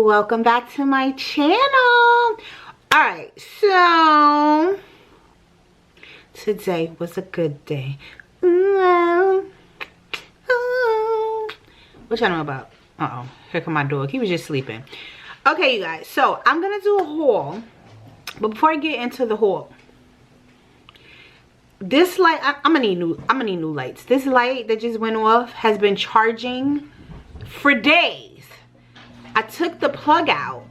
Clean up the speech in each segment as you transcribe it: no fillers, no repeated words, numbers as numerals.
welcome back to my channel. Alright, so today was a good day. What y'all know about? Uh-oh, here come my dog. He was just sleeping. Okay, you guys, so I'm gonna do a haul, but before I get into the haul, this light, I'm gonna need new lights. This light that just went off has been charging for days. I took the plug out.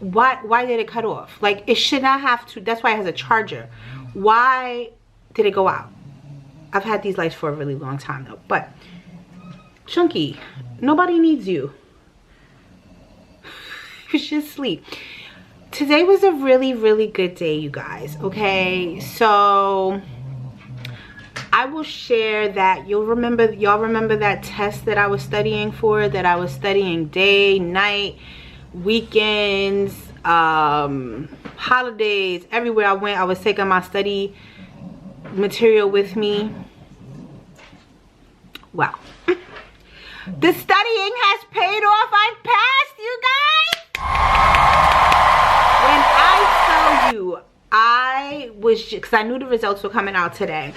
Why did it cut off? Like, it should not have to. That's why it has a charger. Why did it go out? I've had these lights for a really long time though. But Chunky, nobody needs you. You should sleep. Today was a really good day, you guys. Okay, so I will share that. y'all remember that test that I was studying for, that I was studying day, night, weekends, holidays, everywhere I went. I was taking my study material with me. Well, the studying has paid off. I passed, you guys. When I tell you, I was just, because I knew the results were coming out today.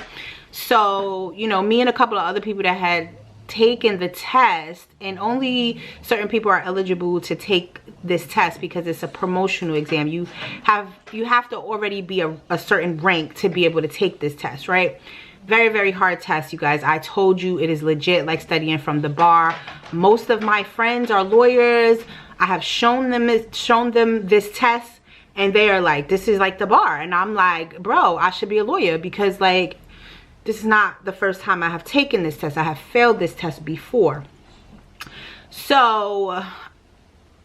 So, you know, me and a couple of other people that had taken the test, and only certain people are eligible to take this test because it's a promotional exam. You have to already be a certain rank to be able to take this test, right? Very hard test, you guys. I told you it is legit like studying from the bar. Most of my friends are lawyers. I have shown them this test, and they are like, this is like the bar. And I'm like, bro, I should be a lawyer, because like, this is not the first time I have taken this test. I have failed this test before. So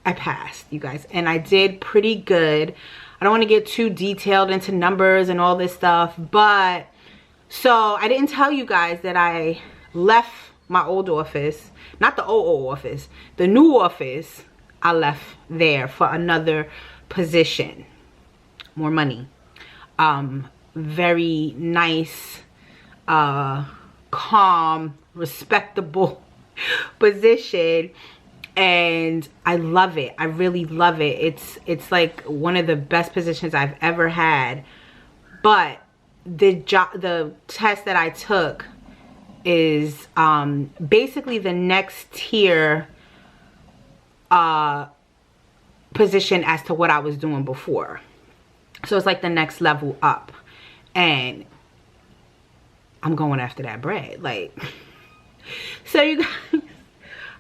I passed, you guys, and I did pretty good. I don't want to get too detailed into numbers and all this stuff, but so I didn't tell you guys that I left my old office, not the old office, the new office. I left there for another position, more money, very nice, calm, respectable position, and I love it. I really love it. It's like one of the best positions I've ever had. But the test that I took is basically the next tier position as to what I was doing before. So it's like the next level up, and I'm going after that bread. Like, so you guys,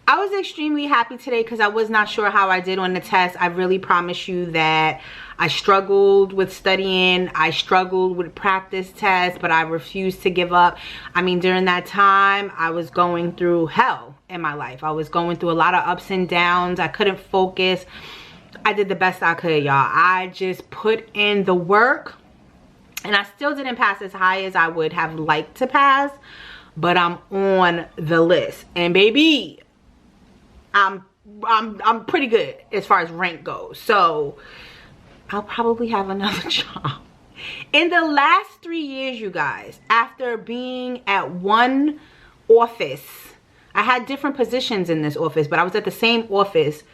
I was extremely happy today because I was not sure how I did on the test. I really promise you that I struggled with studying. I struggled with practice tests, but I refused to give up. I mean, during that time, I was going through hell in my life. I was going through a lot of ups and downs. I couldn't focus. I did the best I could, y'all. I just put in the work, and I still didn't pass as high as I would have liked to pass, but I'm on the list. And baby, I'm pretty good as far as rank goes. So I'll probably have another job. In the last 3 years, you guys, after being at one office, I had different positions in this office, but I was at the same office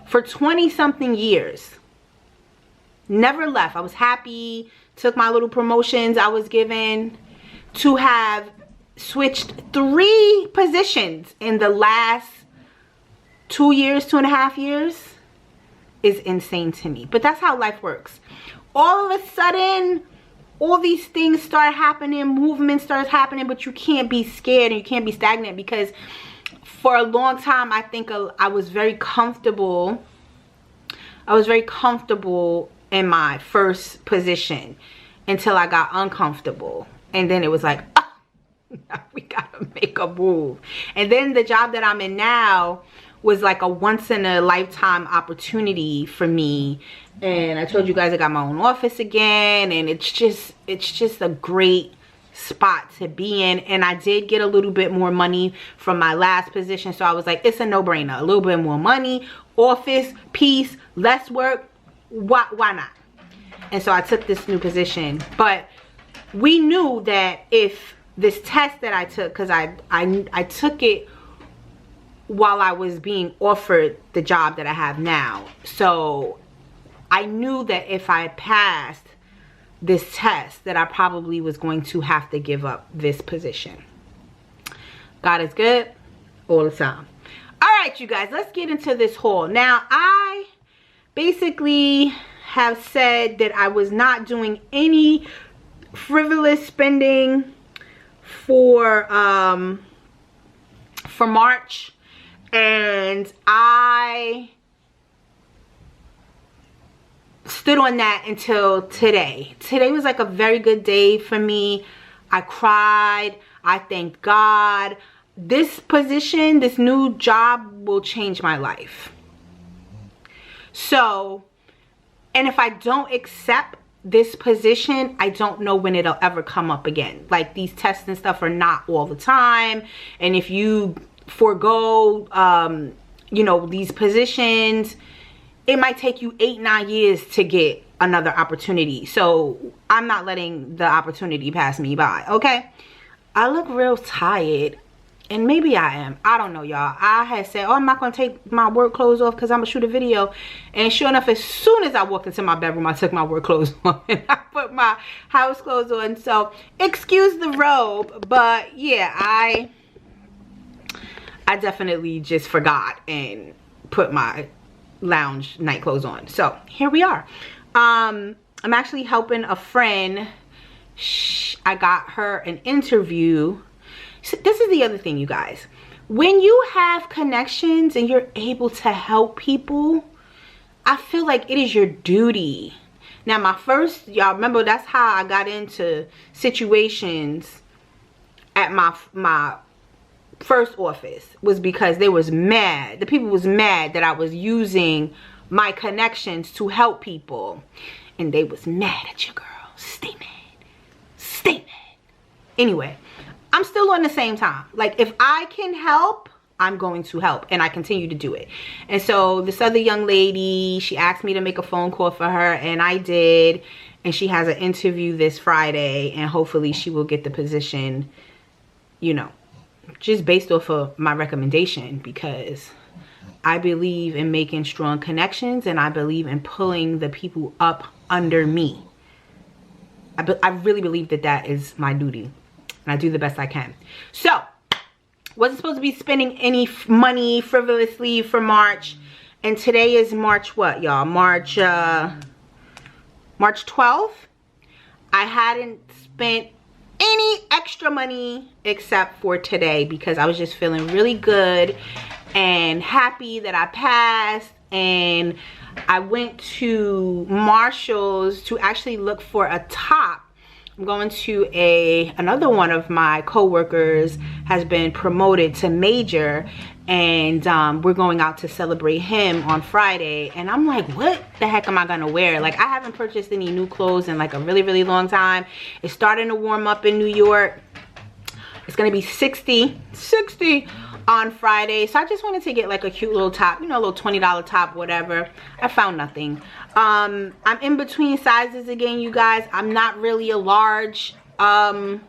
for 20-something years. Never left. I was happy, took my little promotions I was given. To have switched 3 positions in the last 2 years, 2.5 years is insane to me. But that's how life works. All of a sudden, all these things start happening, movement starts happening, but you can't be scared and you can't be stagnant, because for a long time, I think I was very comfortable. I was very comfortable in my first position until I got uncomfortable. And then it was like, oh, now we gotta make a move. And then the job that I'm in now was like a once-in-a-lifetime opportunity for me. And I told you guys I got my own office again, and it's just a great spot to be in. And I did get a little bit more money from my last position, so I was like, it's a no-brainer. A little bit more money, office, peace, less work, why not? And so I took this new position. But we knew that if this test that I took, because I took it while I was being offered the job that I have now. So I knew that if I passed this test, that I probably was going to have to give up this position. God is good all the time. All right, you guys, let's get into this haul. Now, I basically have said that I was not doing any frivolous spending for March, and I stood on that until today. Today was like a very good day for me. I cried. I thanked God. This position, this new job will change my life. So, and if I don't accept this position, I don't know when it'll ever come up again. Like, these tests and stuff are not all the time. And if you forego, you know, these positions, it might take you 8-9 years to get another opportunity. So I'm not letting the opportunity pass me by, okay? I look real tired, and maybe I am. I don't know, y'all. I had said, oh, I'm not going to take my work clothes off because I'm going to shoot a video. And sure enough, as soon as I walked into my bedroom, I took my work clothes on and I put my house clothes on. So excuse the robe, but yeah, I definitely just forgot and put my lounge night clothes on. So here we are. I'm actually helping a friend. I got her an interview. So this is the other thing, you guys. When you have connections and you're able to help people, I feel like it is your duty. Now, my first, y'all remember, that's how I got into situations at my first office, was because they was mad. The people was mad that I was using my connections to help people, and they was mad at your girl. Stay mad. Stay mad. Anyway, I'm still on the same time. Like, if I can help, I'm going to help, and I continue to do it. And so this other young lady, she asked me to make a phone call for her, and I did. And she has an interview this Friday, and hopefully she will get the position, you know, just based off of my recommendation, because I believe in making strong connections, and I believe in pulling the people up under me. I really believe that that is my duty, and I do the best I can. So, wasn't supposed to be spending any money frivolously for March, and today is March what, y'all? March 12th. I hadn't spent any extra money except for today, because I was just feeling really good and happy that I passed. And I went to Marshall's to actually look for a top. I'm going to another one of my co-workers has been promoted to major, and we're going out to celebrate him on Friday. And I'm like, what the heck am I gonna wear? Like, I haven't purchased any new clothes in like a really long time. It's starting to warm up in New York. It's gonna be 60 on Friday, so I just wanted to get like a cute little top, you know, a little $20 top, whatever. I found nothing. I'm in between sizes again, you guys. I'm not really a large, and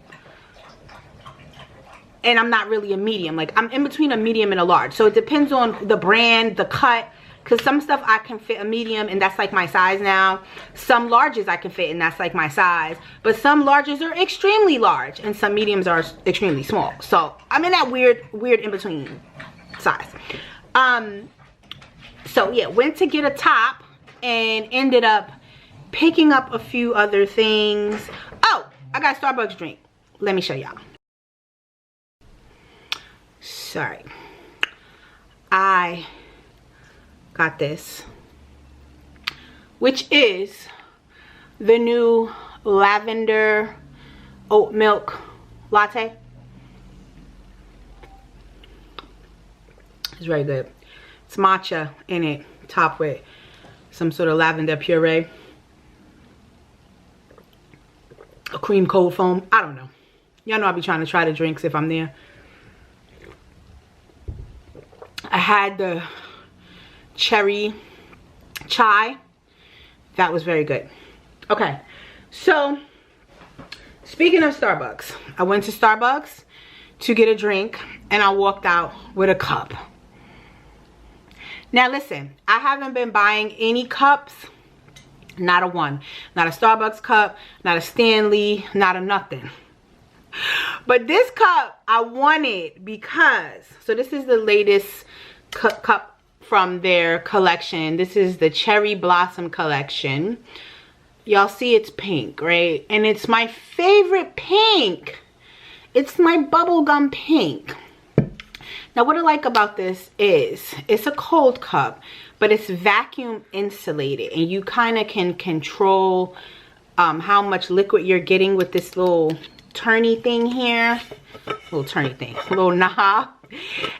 I'm not really a medium. Like, I'm in between a medium and a large, so it depends on the brand, the cut, because some stuff I can fit a medium, and that's like my size now. Some larges I can fit, and that's like my size. But some larges are extremely large, and some mediums are extremely small. So I'm in that weird in between size. So yeah, went to get a top and ended up picking up a few other things. Oh, I got a Starbucks drink. Let me show y'all. Sorry. I got this, which is the new lavender oat milk latte. It's very good. It's matcha in it, topped with some sort of lavender puree, a cream cold foam. I don't know. Y'all know I'll be trying to try the drinks if I'm there. I had the cherry chai. That was very good. Okay, so speaking of Starbucks, I went to Starbucks to get a drink, and I walked out with a cup. Now listen, I haven't been buying any cups. Not a one. Not a Starbucks cup. Not a Stanley. Not a nothing. But this cup I wanted because, so this is the latest cup from their collection. This is the Cherry Blossom collection. Y'all see it's pink, right? And it's my favorite pink. It's my bubblegum pink. Now what I like about this is it's a cold cup, but it's vacuum insulated, and you kind of can control how much liquid you're getting with this little turny thing here. Little turny thing, little knob.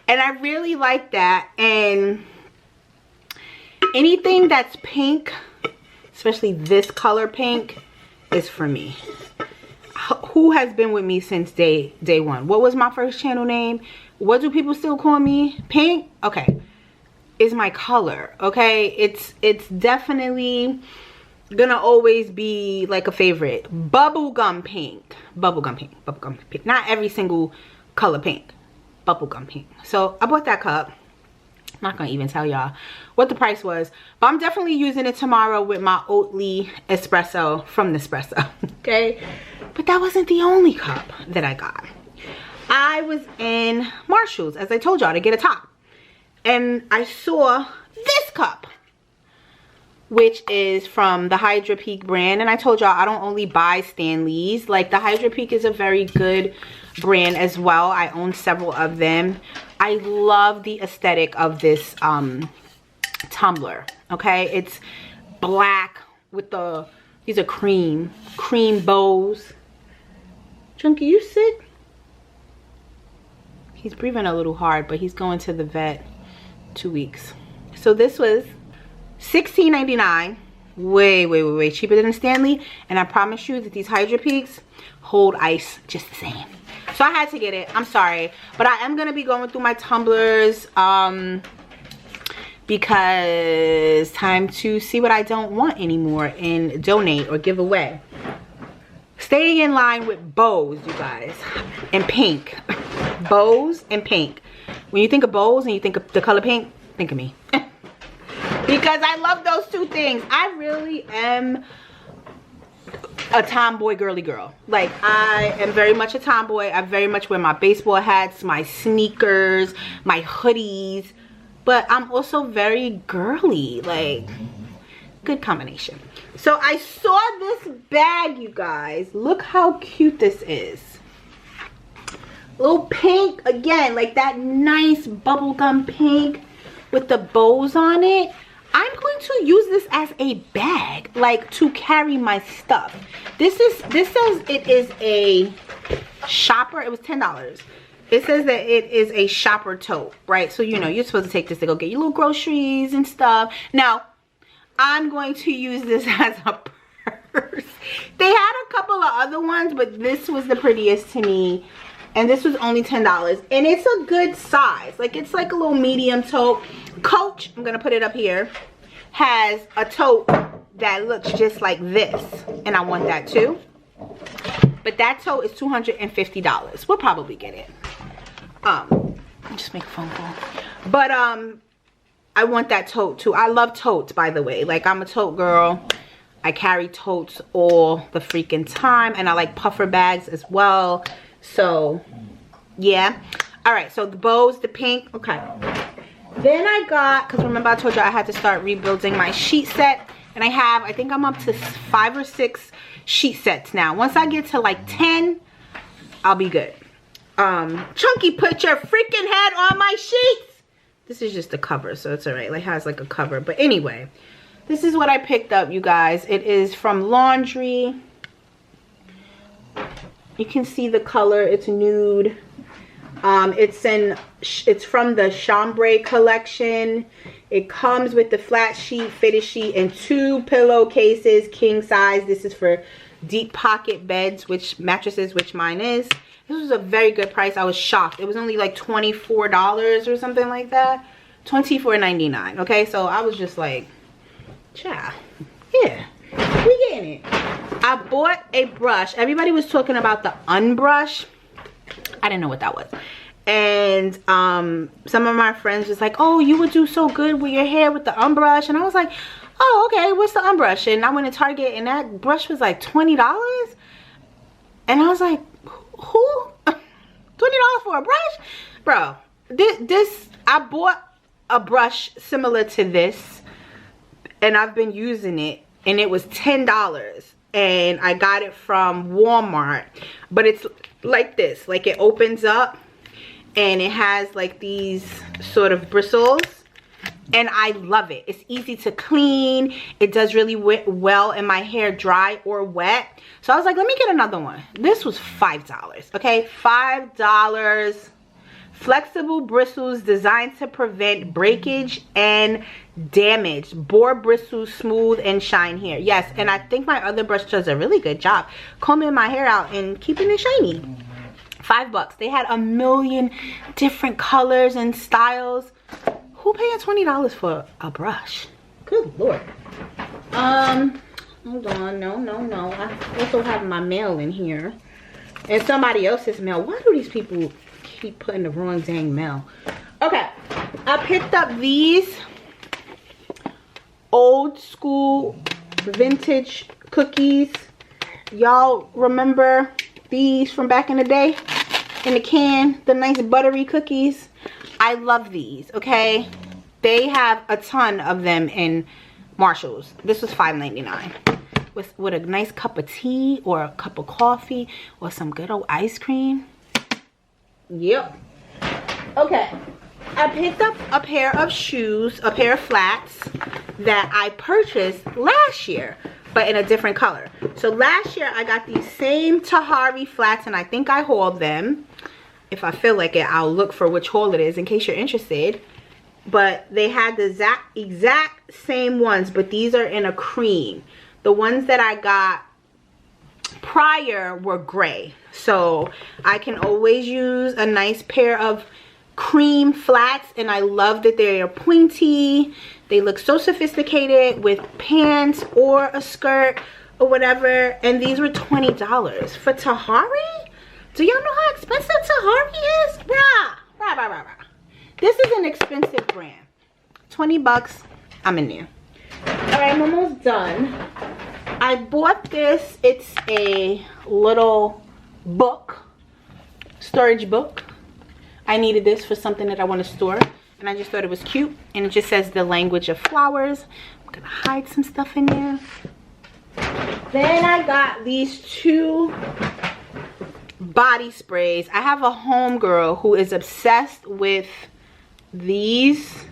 And I really like that. And anything that's pink, especially this color pink, is for me. Who has been with me since day one? What was my first channel name? What do people still call me? Pink? Okay. Is my color, okay? It's definitely gonna always be like a favorite. Bubblegum pink. Bubblegum pink. Bubblegum pink. Not every single color pink. Bubblegum pink. So I bought that cup. I'm not gonna even tell y'all what the price was, but I'm definitely using it tomorrow with my Oatly espresso from Nespresso. Okay, but that wasn't the only cup that I got. I was in Marshall's, as I told y'all, to get a top, and I saw this cup, which is from the Hydra Peak brand. And I told y'all I don't only buy Stanleys. Like, the Hydra Peak is a very good brand as well. I own several of them. I love the aesthetic of this tumbler. Okay, it's black with these are cream bows. Chunky, you sick? He's breathing a little hard, but he's going to the vet 2 weeks. So this was $16.99. Way cheaper than a Stanley. And I promise you that these Hydra Peaks hold ice just the same. So I had to get it. I'm sorry, but I am gonna be going through my tumblers because time to see what I don't want anymore and donate or give away. Staying in line with bows, you guys, and pink. Bows and pink. When you think of bows and you think of the color pink, think of me. Because I love those two things. I really am a tomboy girly girl. Like, I am very much a tomboy. I very much wear my baseball hats, my sneakers, my hoodies, but I'm also very girly. Like, good combination. So I saw this bag, you guys. Look how cute this is. Little pink, again, like that nice bubblegum pink with the bows on it. I'm going to use this as a bag, like to carry my stuff. This says it is a shopper. It was $10. It says that it is a shopper tote, right? So, you know, you're supposed to take this to go get your little groceries and stuff. Now, I'm going to use this as a purse. They had a couple of other ones, but this was the prettiest to me. And this was only $10. And it's a good size. Like, it's like a little medium tote. Coach, I'm going to put it up here, has a tote that looks just like this. And I want that too. But that tote is $250. We'll probably get it. Just make a phone call. But I want that tote too. I love totes, by the way. Like, I'm a tote girl. I carry totes all the freaking time. And I like puffer bags as well. So, yeah. Alright, so the bows, the pink. Okay. Then I got, because remember I told you I had to start rebuilding my sheet set. And I think I'm up to 5 or 6 sheet sets now. Once I get to like 10, I'll be good. Chunky, put your freaking head on my sheets. This is just a cover, so it's alright. Like, it has like a cover. But anyway, this is what I picked up, you guys. It is from Laundry. You can see the color. It's nude. It's from the Chambray collection. It comes with the flat sheet, fitted sheet, and 2 pillowcases, king size. This is for deep pocket beds, mattresses, which mine is. This was a very good price. I was shocked. It was only like $24 or something like that. $24.99. Okay, so I was just like, child, yeah, we getting it. I bought a brush. Everybody was talking about the Unbrush. I didn't know what that was. And some of my friends was like, oh, you would do so good with your hair with the umbrush. And I was like, oh, okay, what's the umbrush? And I went to Target and that brush was like $20. And I was like, who? $20 for a brush? Bro, this I bought a brush similar to this and I've been using it, and it was $10, and I got it from Walmart. But it's like this, like it opens up and it has like these sort of bristles, and I love it. It's easy to clean. It does really well in my hair, dry or wet. So I was like, let me get another one. This was $5, okay? $5. Flexible bristles designed to prevent breakage and damage. Boar bristles smooth and shine hair. Yes, and I think my other brush does a really good job combing my hair out and keeping it shiny. $5. They had a million different colors and styles. Who paying $20 for a brush? Good Lord. Hold on. No. I also have my mail in here. And somebody else's mail. Why do these people keep putting the wrong dang mail? Okay. I picked up these old school vintage cookies. Y'all remember these from back in the day? In the can, the nice buttery cookies. I love these, okay? They have a ton of them in Marshalls. This was $5.99 with a nice cup of tea or a cup of coffee or some good old ice cream. Yep. Okay. I picked up a pair of shoes, a pair of flats that I purchased last year, but in a different color. So last year I got these same Tahari flats, and I think I hauled them. If I feel like it, I'll look for which haul it is in case you're interested. But they had the exact same ones, but these are in a cream. The ones that I got prior were gray. So I can always use a nice pair of cream flats, and I love that they're pointy. They look so sophisticated with pants or a skirt or whatever. And these were $20 for Tahari. Do y'all know how expensive Tahari is? Rah. This is an expensive brand. 20 bucks. I'm in there. Alright, I'm almost done. I bought this. It's a little book. Storage book. I needed this for something that I want to store. And I just thought it was cute. And it just says the language of flowers. I'm going to hide some stuff in there. Then I got these two body sprays. I have a homegirl who is obsessed with these.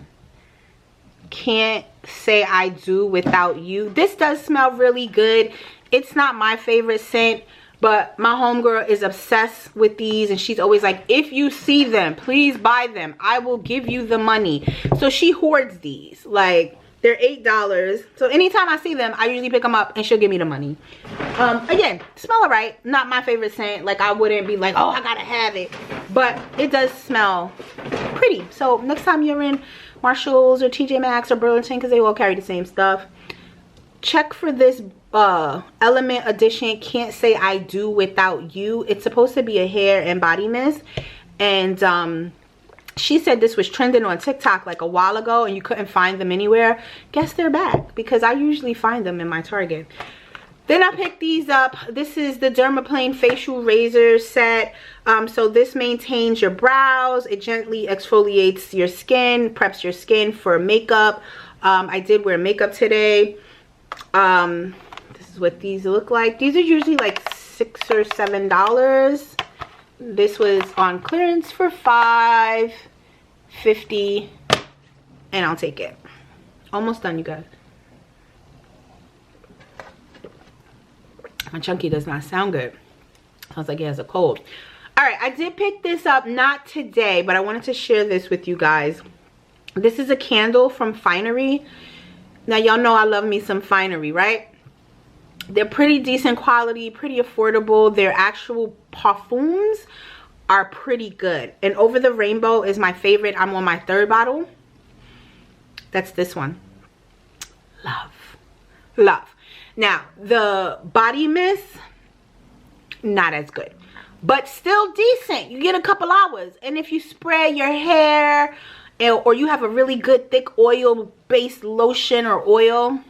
Can't say I do without you. This does smell really good. It's not my favorite scent, but my homegirl is obsessed with these, and she's always like, if you see them, please buy them. I will give you the money. So she hoards these. Like, they're $8. So anytime I see them, I usually pick them up and she'll give me the money. Again, smell alright. Not my favorite scent. Like, I wouldn't be like, oh, I gotta have it. But it does smell pretty. So next time you're in Marshalls or TJ Maxx or Burlington, because they all carry the same stuff, check for this Element Edition Can't Say I Do Without You. It's supposed to be a hair and body mist, and she said this was trending on TikTok like a while ago and you couldn't find them anywhere. Guess they're back, because I usually find them in my Target. Then I picked these up. This is the Dermaplane Facial Razor Set. So this maintains your brows. It gently exfoliates your skin, preps your skin for makeup. I did wear makeup today. This is what these look like. These are usually like $6 or $7. This was on clearance for $5.50, and I'll take it. Almost done, you guys. My chunky does not sound good. Sounds like he has a cold. All right, I did pick this up, not today, but I wanted to share this with you guys. This is a candle from Finery. Now, y'all know I love me some Finery, right? They're pretty decent quality, pretty affordable. Their actual parfums are pretty good. And Over the Rainbow is my favorite. I'm on my 3rd bottle. That's this one. Love. Now, the body mist, not as good. but still decent. You get a couple hours. And if you spray your hair, or you have a really good thick oil based lotion or oil,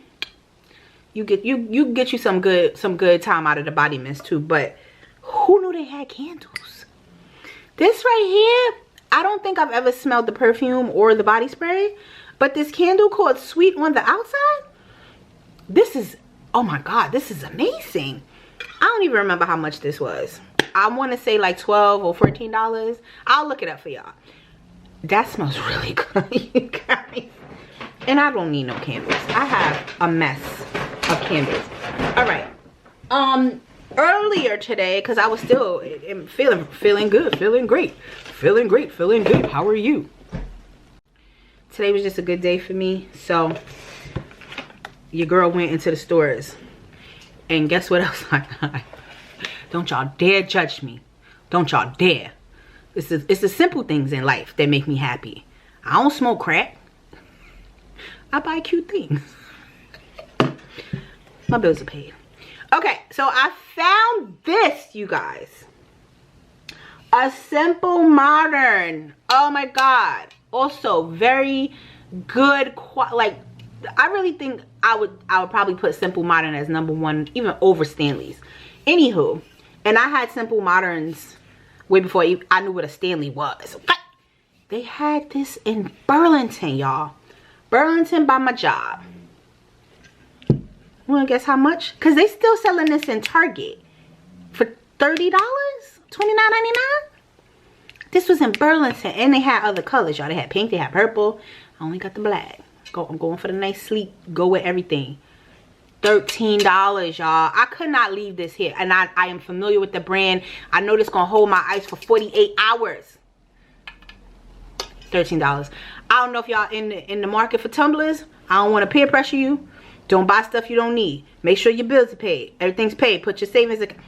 you get you some good time out of the body mist too. But who knew they had candles? This right here, I don't think I've ever smelled the perfume or the body spray, but this candle called Sweet on the Outside, this is, oh my god, this is amazing. I don't even remember how much this was. I want to say like $12 or $14. I'll look it up for y'all. That smells really good, you guys. And I don't need no candles. I have a mess of candles. All right. Earlier today, because I was still feeling good, feeling great. How are you? Today was just a good day for me. So your girl went into the stores, and guess what else I got? Don't y'all dare judge me. Don't y'all dare. It's the simple things in life that make me happy. I don't smoke crack. I buy cute things. My bills are paid. Okay, so I found this, you guys. A Simple Modern. Oh my god. Also very good like, I really think I would probably put Simple Modern as #1, even over Stanley's. Anywho, and I had Simple Moderns way before I knew what a Stanley was. Okay? They had this in Burlington, y'all. Burlington by my job. Wanna guess how much? Cause they still selling this in Target for $30, $29.99. This was in Burlington, and they had other colors, y'all. They had pink, they had purple. I only got the black. I'm going for the nice sleek, go with everything. $13, y'all. I could not leave this here, and I am familiar with the brand. I know this gonna hold my ice for 48 hours. $13. I don't know if y'all in the market for tumblers. I don't want to peer pressure you. Don't buy stuff you don't need. Make sure your bills are paid. Everything's paid. Put your savings account.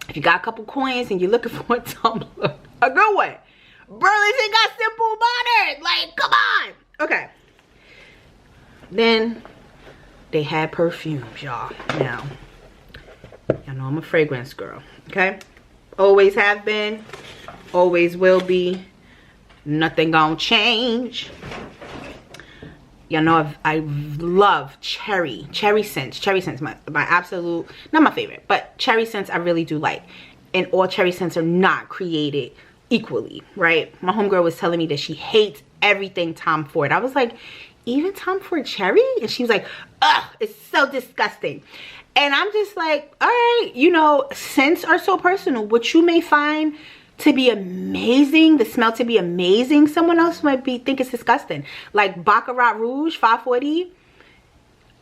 If you got a couple coins and you're looking for a tumbler, a good one. Burlington got Simple Modern. Like, come on. Okay. Then they had perfumes, y'all. Now, y'all know I'm a fragrance girl. Okay? Always have been. Always will be. Nothing gonna change. Y'all know I love cherry scents. Cherry scents, my absolute, not my favorite, but cherry scents I really do like. And all cherry scents are not created equally, right? My homegirl was telling me that she hates everything Tom Ford. I was like, even Tom Ford cherry? And she was like, ugh, it's so disgusting. And I'm just like, all right, you know, scents are so personal. What you may find to be amazing, the smell to be amazing, someone else might think it's disgusting. Like Baccarat Rouge 540.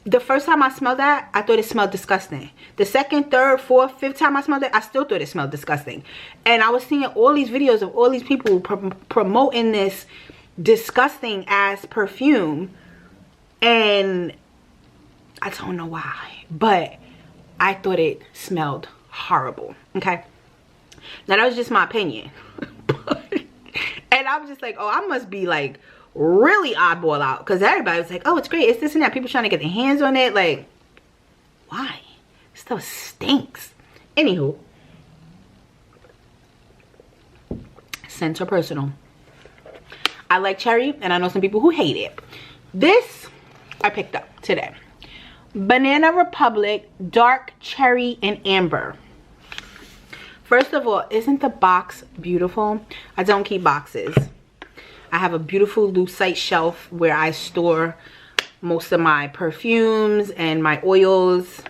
The first time I smelled that, I thought it smelled disgusting. The second, third, fourth, fifth time I smelled it, I still thought it smelled disgusting. And I was seeing all these videos of all these people promoting this disgusting ass perfume, and I don't know why, but I thought it smelled horrible. Okay. Now that was just my opinion. And I was just like, oh, I must be like really oddball out, because everybody was like, oh, it's great, it's this and that, people trying to get their hands on it. Like, why? Stuff stinks. Anywho, scents are personal. I like cherry, and I know some people who hate it. This I picked up today. Banana Republic Dark Cherry and Amber. First of all, isn't the box beautiful? I don't keep boxes. I have a beautiful lucite shelf where I store most of my perfumes and my oils.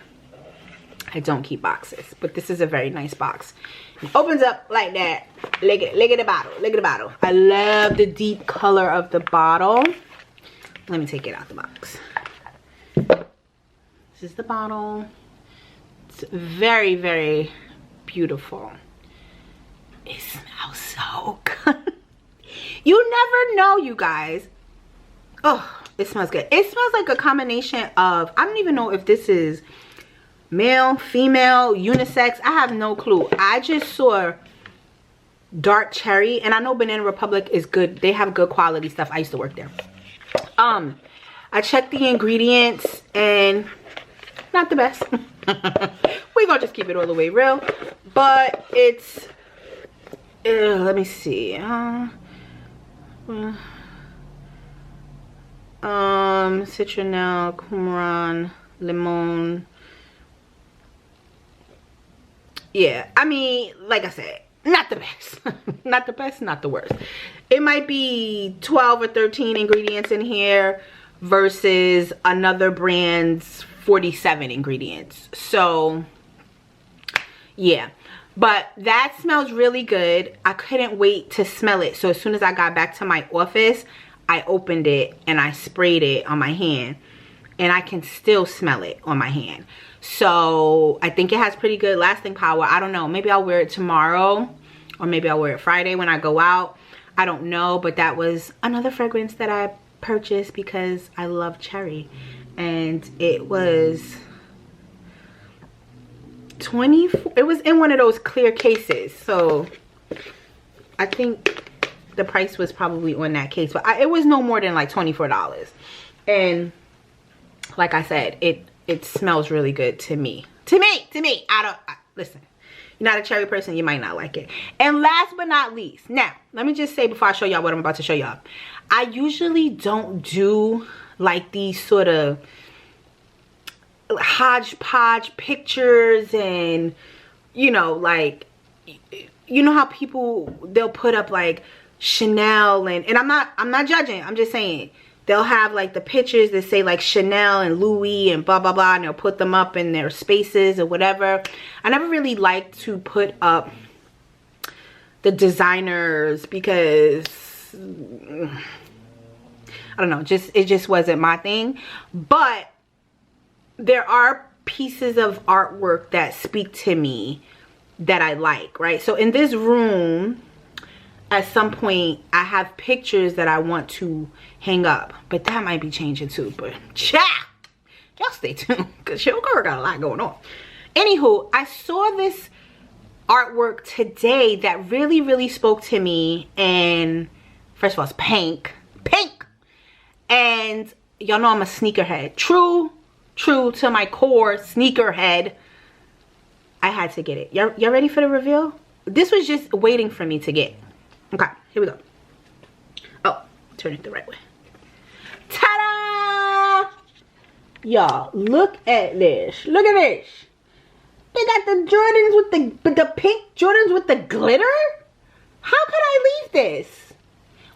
I don't keep boxes, but this is a very nice box. It opens up like that. Look at the bottle. Look at the bottle. I love the deep color of the bottle. Let me take it out the box. This is the bottle. It's very, very beautiful. It smells so good. You never know, you guys. Oh, it smells good. It smells like a combination of, I don't even know if this is male, female, unisex. I have no clue. I just saw dark cherry, and I know Banana Republic is good. They have good quality stuff. I used to work there. I checked the ingredients, and not the best. We're gonna just keep it all the way real, but it's let me see. Citronelle, Qumran, Limon. Yeah, I mean, like I said, not the best. Not the best, not the worst. It might be 12 or 13 ingredients in here versus another brand's 47 ingredients. So yeah, but that smells really good. I couldn't wait to smell it. So as soon as I got back to my office, I opened it and I sprayed it on my hand, and I can still smell it on my hand. So I think it has pretty good lasting power. I don't know, maybe I'll wear it tomorrow, or maybe I'll wear it Friday when I go out. I don't know, but that was another fragrance that I purchased because I love cherry. And it was 24, it was in one of those clear cases, so I think the price was probably on that case, but it was no more than like $24. And like I said, it smells really good to me. Listen, you're not a cherry person, you might not like it. And last but not least, now let me just say before I show y'all what I'm about to show y'all, I usually don't do like these sort of hodgepodge pictures, and you know, like, you know how people, they'll put up like Chanel and I'm not judging, I'm just saying they'll have like the pictures that say like Chanel and Louis and blah blah blah, and they'll put them up in their spaces or whatever. I never really liked to put up the designers because I don't know, it just wasn't my thing. But there are pieces of artwork that speak to me that I like, right? So in this room, at some point, I have pictures that I want to hang up, but that might be changing too. But y'all stay tuned, because your girl got a lot going on. Anywho, I saw this artwork today that really, really spoke to me. And first of all, it's pink, and y'all know I'm a sneakerhead, true to my core sneakerhead. I had to get it. Y'all ready for the reveal? This was just waiting for me to get. Okay, here we go. Oh, turn it the right way. Ta-da! Y'all, look at this. Look at this. They got the Jordans with the pink Jordans with the glitter? How could I leave this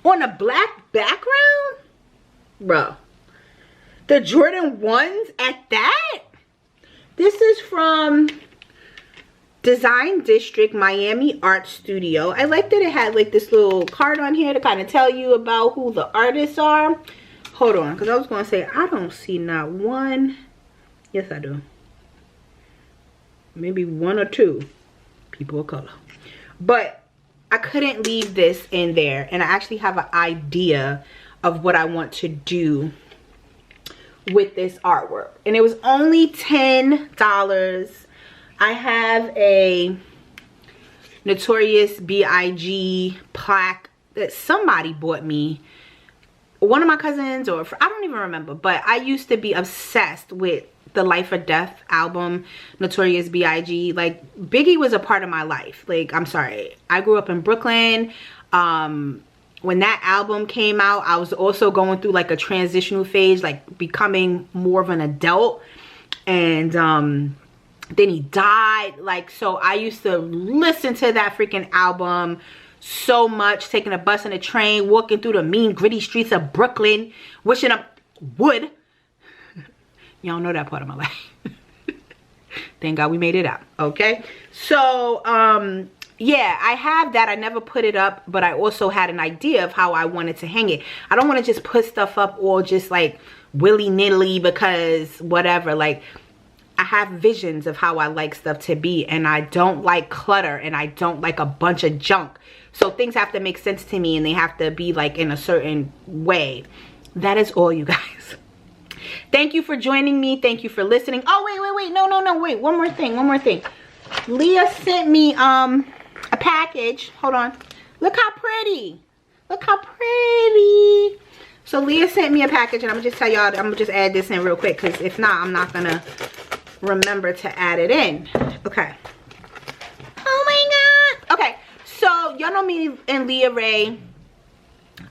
on a black background? Bro. The Jordan 1s at that? This is from Design District Miami Art Studio. I like that it had like this little card on here to kind of tell you about who the artists are. Hold on, because I was going to say, I don't see not one. Yes, I do. Maybe one or two people of color. But I couldn't leave this in there. And I actually have an idea of what I want to do with this artwork. And it was only $10. I have a Notorious B.I.G. plaque that somebody bought me. One of my cousins, or I don't even remember, but I used to be obsessed with the Life or Death album, Notorious B.I.G. Like, Biggie was a part of my life. Like, I'm sorry, I grew up in Brooklyn. When that album came out, I was also going through like a transitional phase, like becoming more of an adult. And then he died. Like, so I used to listen to that freaking album so much, taking a bus and a train, walking through the mean gritty streets of Brooklyn, wishing up wood. Y'all know that part of my life. Thank God we made it out. Okay, so yeah, I have that. I never put it up, but I also had an idea of how I wanted to hang it. I don't want to just put stuff up all just like willy-nilly because whatever. Like, I have visions of how I like stuff to be, and I don't like clutter, and I don't like a bunch of junk. So things have to make sense to me, and they have to be like in a certain way. That is all, you guys. Thank you for joining me. Thank you for listening. Oh, wait. No, wait. One more thing. Leah sent me a package. Hold on. Look how pretty. So Leah sent me a package, and I'm gonna just tell y'all, I'm gonna just add this in real quick, because if not, I'm not gonna remember to add it in. Okay. Oh my God. Okay, so y'all y'all know me and Leah Ray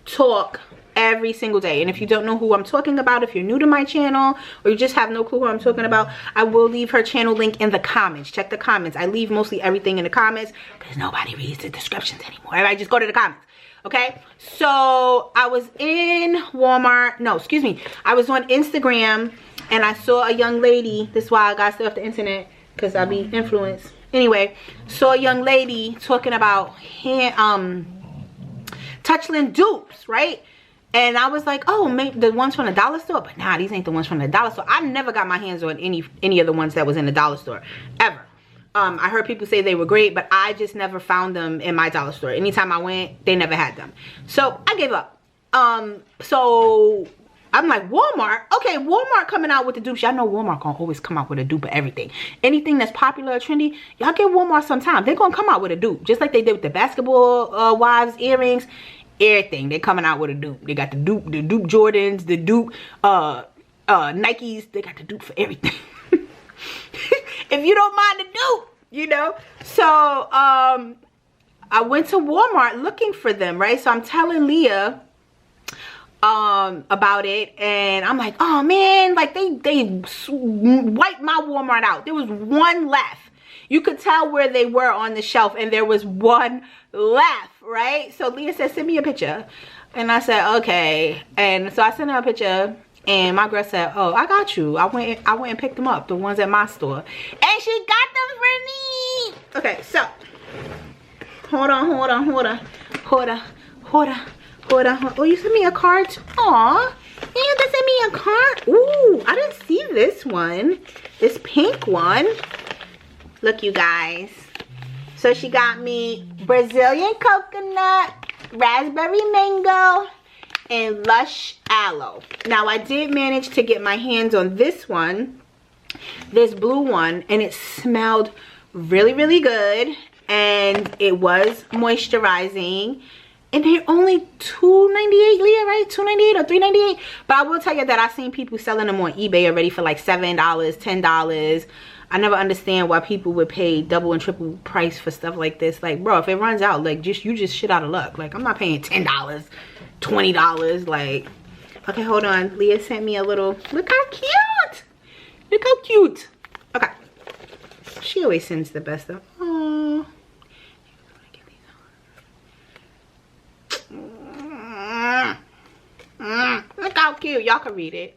talk every single day, and if you don't know who I'm talking about, if you're new to my channel or you just have no clue who I'm talking about, I will leave her channel link in the comments. Check the comments. I leave mostly everything in the comments because nobody reads the descriptions anymore. Everybody just go to the comments. Okay, so I was in Walmart, no, excuse me, I was on Instagram and I saw a young lady. This is why I got stuff off the internet, because I be influenced. Anyway, saw a young lady talking about Touchland dupes, right? And I was like, oh, maybe the ones from the dollar store, but nah, these ain't the ones from the dollar store. I never got my hands on any of the ones that was in the dollar store, ever. I heard people say they were great, but I just never found them in my dollar store. Anytime I went, they never had them. So I gave up. So I'm like, Walmart? Okay, Walmart coming out with the dupes. Y'all know Walmart gonna always come out with a dupe of everything. Anything that's popular or trendy, y'all get Walmart sometime. They're gonna come out with a dupe. Just like they did with the basketball wives earrings. Everything. They're coming out with a dupe. They got the dupe Jordans, the dupe Nikes. They got the dupe for everything. If you don't mind the dupe, you know. So I went to Walmart looking for them, right? So I'm telling Leah about it, and I'm like, oh man, like they wiped my Walmart out. There was one left. You could tell where they were on the shelf, and there was one left, right? So Leah said, send me a picture. And I said, okay. And so I sent her a picture. And my girl said, oh, I got you. I went and picked them up, the ones at my store. And she got them for me. Okay, so hold on. Oh, you sent me a card too? Aw, yeah, they sent me a card. Ooh, I didn't see this one. This pink one. Look, you guys. So she got me Brazilian coconut, raspberry mango, and lush aloe. Now I did manage to get my hands on this one, this blue one, and it smelled really, really good, and it was moisturizing, and they're only $2.98, Leah, right? $2.98 or $3.98. But I will tell you that I've seen people selling them on eBay already for like $7, $10. I never understand why people would pay double and triple price for stuff like this. Like, bro, if it runs out, like, you just shit out of luck. Like, I'm not paying $10, $20. Like, okay, hold on. Leah sent me a little, look how cute. Look how cute. Okay. She always sends the best stuff. Aww. Look how cute. Y'all can read it.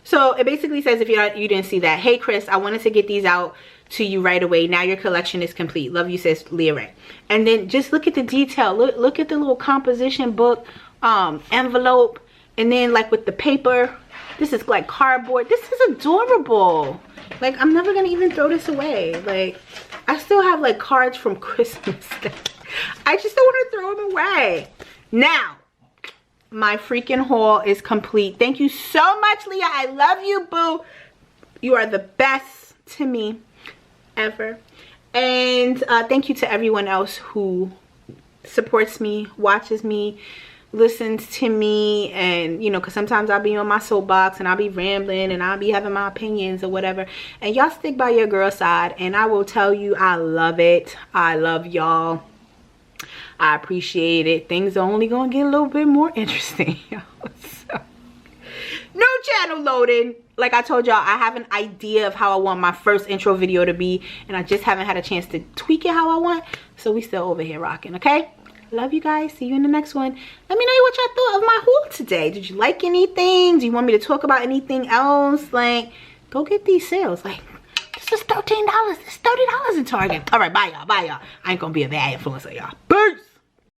So it basically says, if you didn't see that, hey Chris, I wanted to get these out to you right away. Now your collection is complete. Love you, sis, Leah Ray. And then just look at the detail. Look at the little composition book envelope, and then like with the paper, this is like cardboard. This is adorable. Like, I'm never gonna even throw this away. Like, I still have like cards from Christmas. I just don't want to throw them away. Now my freaking haul is complete. Thank you so much, Leah. I love you, boo. You are the best to me ever. And thank you to everyone else who supports me, watches me, listens to me, and you know, because sometimes I'll be on my soapbox and I'll be rambling and I'll be having my opinions or whatever, and y'all stick by your girl side, and I will tell you, I love it. I love y'all. I appreciate it. Things are only gonna get a little bit more interesting, y'all. So, new channel loading. Like I told y'all, I have an idea of how I want my first intro video to be, and I just haven't had a chance to tweak it how I want. So we still over here rocking, okay? Love you guys. See you in the next one. Let me know what y'all thought of my haul today. Did you like anything? Do you want me to talk about anything else? Like, go get these sales. Like, this is $13. It's $30 in Target. All right, bye y'all. Bye y'all. I ain't gonna be a bad influencer, y'all. Peace.